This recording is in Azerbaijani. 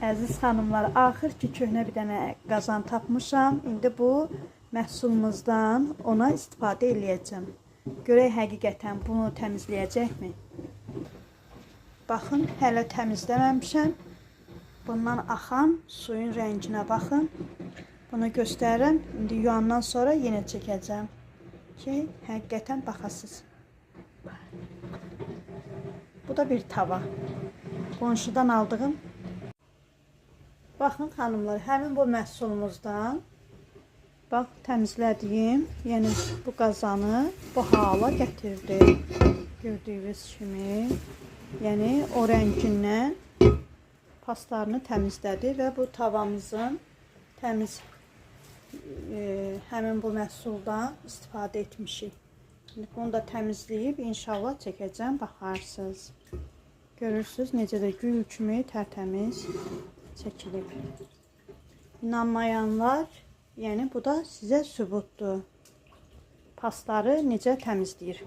Əziz xanımlar, axır ki köhnə bir dənə qazan tapmışam. İndi bu məhsulumuzdan ona istifadə eləyəcəm. Görək həqiqətən bunu təmizləyəcəkmi? Baxın, hələ təmizləməmişəm. Bundan axan suyun rənginə baxın. Bunu göstərirəm. İndi yuyandan sonra yenə çəkəcəm ki, həqiqətən baxasınız. Bu da bir tava. Qonşudan aldığım. Baxın xanımlar, həmin bu məhsulumuzdan bax təmizlədiyim, yəni bu qazanı bu hala gətirdi. Gördüyünüz kimi, yəni o rəngindən paslarını təmizlədi və bu tavamızın təmiz həmin bu məhsuldan istifadə etmişik. Şimdi bunu da təmizləyib inşallah çəkəcəm, baxarsınız. Görürsünüz necə də gül kimi tərtəmiz çəkilib. İnanmayanlar, yəni bu da sizə sübutdur. Pasları necə təmizləyir.